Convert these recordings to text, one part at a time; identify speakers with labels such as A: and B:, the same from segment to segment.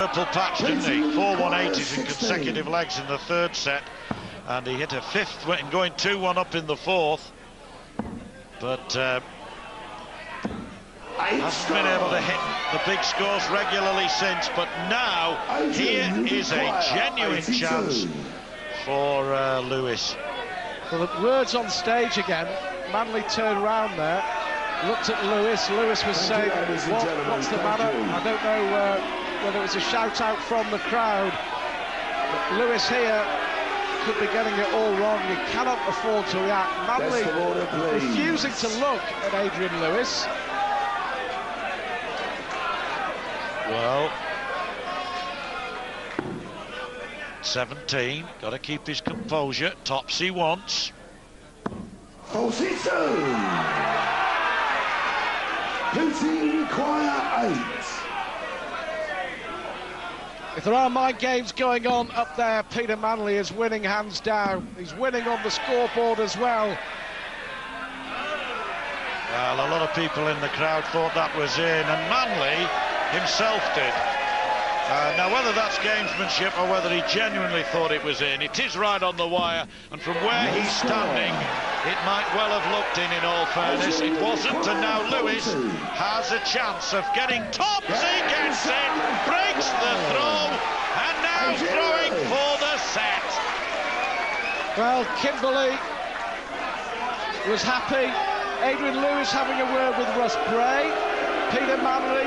A: Purple patch, didn't he? 4 180s in consecutive legs in the third set, and he hit a fifth going 2-1 up in the fourth, but hasn't been able to hit the big scores regularly since. But now here is a genuine chance for Lewis.
B: Well, the words on stage again. Manley turned round there, looked at Lewis. Lewis was saying, what's the matter? I don't know whether it was a shout out from the crowd, but Lewis here could be getting it all wrong. He cannot afford to react. Manley refusing to look at Adrian Lewis.
A: Well, 17, got to keep his composure. Tops he wants.
C: Falsetto. Plenty require 8.
B: If there are mind games going on up there, Peter Manley is winning hands down. He's winning on the scoreboard as well.
A: Well, a lot of people in the crowd thought that was in, and Manley himself did. Now, whether that's gamesmanship or whether he genuinely thought it was in, it is right on the wire, and from where he's standing, it might well have looked in all fairness. It wasn't, and now Lewis has a chance of getting tops. He gets it, breaks the throw, and now throwing for the set.
B: Well, Kimberley was happy. Adrian Lewis having a word with Russ Bray. Peter Manley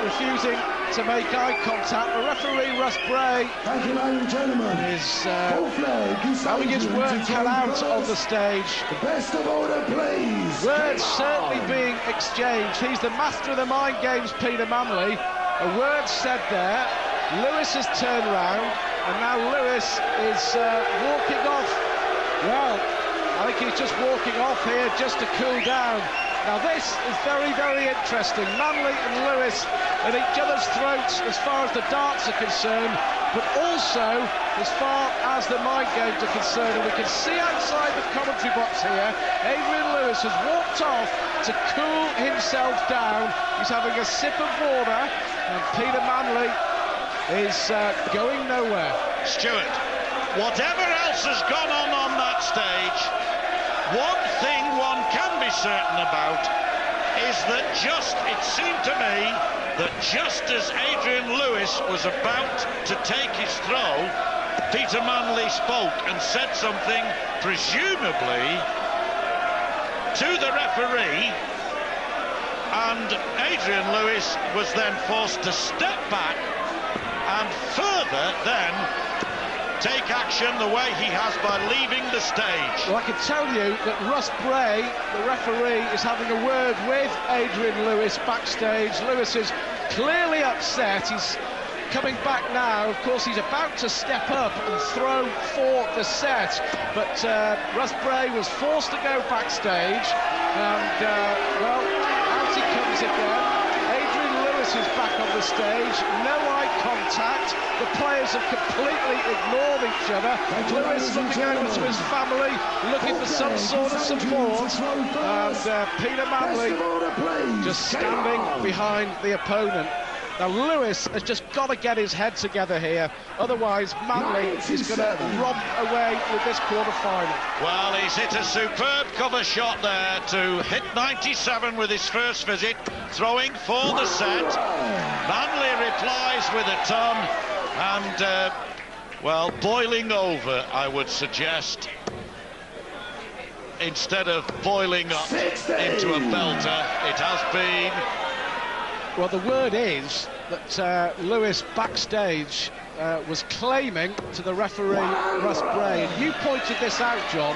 B: refusing to make eye contact. The referee, Russ Bray,
C: Thank you, ladies and gentlemen.
B: is having his work cut out on the stage.
C: The best of order, please.
B: Words certainly being exchanged. He's the master of the mind games, Peter Manley. A word said there. Lewis has turned round, and now Lewis is walking off. Well, I think he's just walking off here just to cool down. Now this is very, very interesting. Manley and Lewis at each other's throats as far as the darts are concerned, but also as far as the mind games are concerned. And we can see outside the commentary box here, Adrian Lewis has walked off to cool himself down. He's having a sip of water, and Peter Manley is going nowhere.
A: Stuart, whatever else has gone on that stage, one thing one can be certain about is that it seemed to me that just as Adrian Lewis was about to take his throw, Peter Manley spoke and said something, presumably to the referee, and Adrian Lewis was then forced to step back and further then take action the way he has by leaving the stage.
B: Well, I can tell you that Russ Bray, the referee, is having a word with Adrian Lewis backstage. Lewis is clearly upset. He's coming back now. Of course, he's about to step up and throw for the set, but Russ Bray was forced to go backstage, and well, out he comes again. Adrian Lewis is back on the stage, no eye contact. The players have completely ignored each other. Lewis looking over to his family, looking for some sort of support, and Peter Manley just standing behind the opponent. Now Lewis has just got to get his head together here, otherwise Manley is going to romp away with this quarter-final.
A: Well, he's hit a superb cover shot there to hit 97 with his first visit, throwing for the set. Manley replies with a ton, and well, boiling over, I would suggest, instead of boiling up into a belter. It has been.
B: Well, the word is that Lewis backstage was claiming to the referee, Russ Bray, and you pointed this out, John,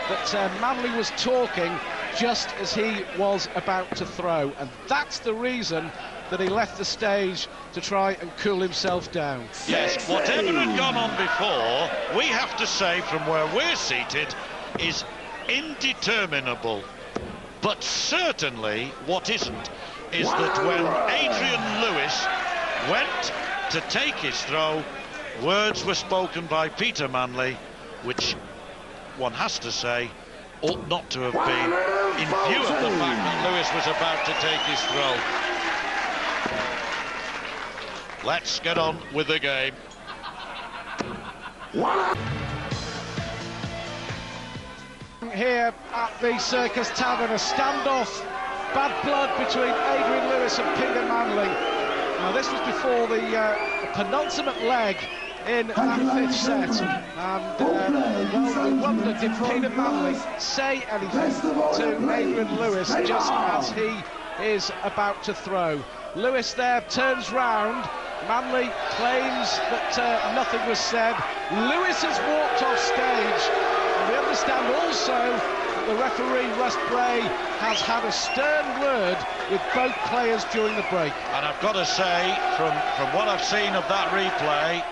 B: that Manley was talking just as he was about to throw, and that's the reason that he left the stage to try and cool himself down.
A: Yes, whatever had gone on before, we have to say from where we're seated, is indeterminable. But certainly what isn't is that when Adrian Lewis went to take his throw, words were spoken by Peter Manley, which one has to say ought not to have been, in view of the fact that Lewis was about to take his throw. Let's get on with the game.
B: Here at the Circus Tavern, a standoff, bad blood between Adrian Lewis and Peter Manley. Now this was before the penultimate leg in that fifth set, and well, we wondered, did Peter Manley say anything to Adrian Lewis just as he is about to throw? Lewis there turns round. Manley claims that nothing was said. Lewis has walked off stage. And we understand also that the referee, Russ Bray, has had a stern word with both players during the break.
A: And I've got to say, from what I've seen of that replay,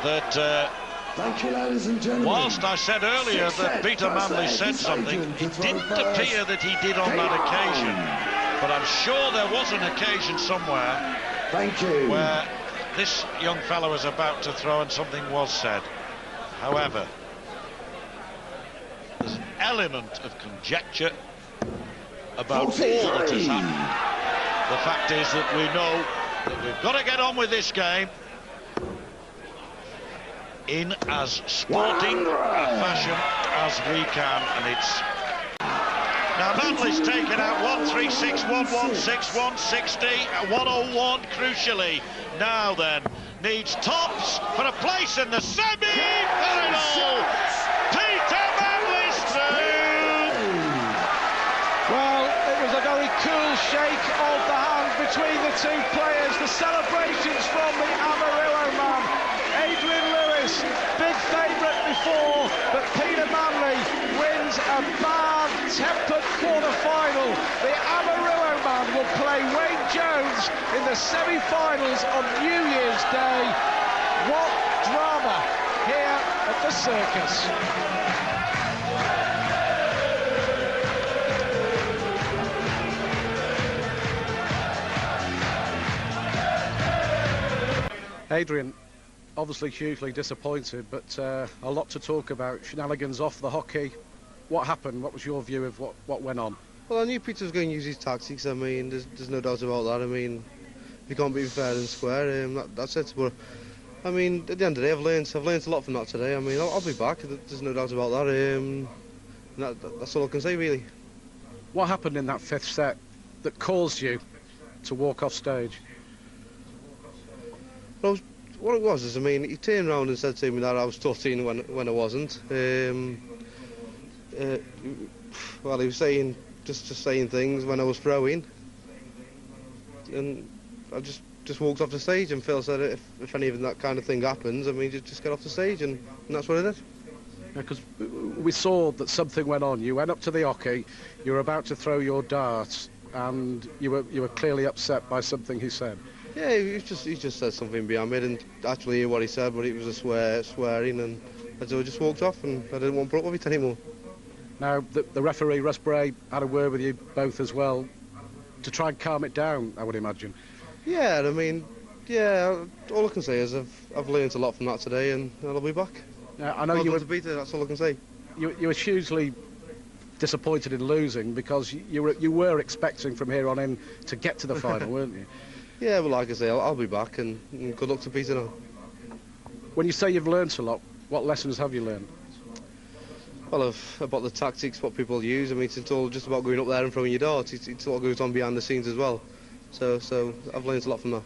A: that
C: Thank you, ladies and gentlemen.
A: whilst I said earlier that Peter Manley said something, it didn't appear that he did on that occasion. But I'm sure there was an occasion somewhere where this young fellow was about to throw and something was said. However, there's an element of conjecture about all that has happened. The fact is that we know that we've got to get on with this game in as sporting a fashion as we can, and it's... Now Manley's taken out 136, 116, 160, 101 crucially. Now then, needs tops for a place in the semi-final. Peter Manley's through.
B: Well, it was a very cool shake of the hand between the two players. The celebrations from the Amarillo man. Adrian Lewis, big favourite before, but Peter Manley wins a bad-tempered quarter-final. The Amarillo man will play Wayne Jones in the semi-finals on New Year's Day. What drama here at the Circus. Adrian, obviously hugely disappointed, but a lot to talk about. Shenanigans off the hockey. What happened? What was your view of what went on?
D: Well, I knew Peter was going to use his tactics. I mean, there's no doubt about that. I mean, if you can't be fair and square, that's it. But I mean, at the end of the day, I've learned a lot from that today. I mean, I'll be back. There's no doubt about that. That's all I can say, really.
B: What happened in that fifth set that caused you to walk off stage?
D: Well, what it was is, I mean, he turned around and said to me that I was tutting when I wasn't. Well, he was saying just saying things when I was throwing, and I just walked off the stage. And Phil said, if any of that kind of thing happens, I mean, just get off the stage, and that's what I did.
B: Because we saw that something went on. You went up to the hockey, you were about to throw your darts, and you were clearly upset by something he said.
D: Yeah, he just said something behind me. I didn't actually hear what he said, but it was a swearing, and I just walked off, and I didn't want to put up with it anymore.
B: Now, the referee, Russ Bray, had a word with you both as well to try and calm it down, I would imagine.
D: Yeah, I mean, yeah, all I can say is I've learned a lot from that today, and I'll be back.
B: I know you were...
D: Peter, that's all I can say.
B: You were hugely disappointed in losing because you were expecting from here on in to get to the final, weren't you?
D: Yeah, well, like I say, I'll be back, and good luck to Peter now.
B: When you say you've learnt a lot, what lessons have you learned?
D: Well, about the tactics, what people use. I mean, it's all just about going up there and throwing your darts. It's what goes on behind the scenes as well. So I've learned a lot from that.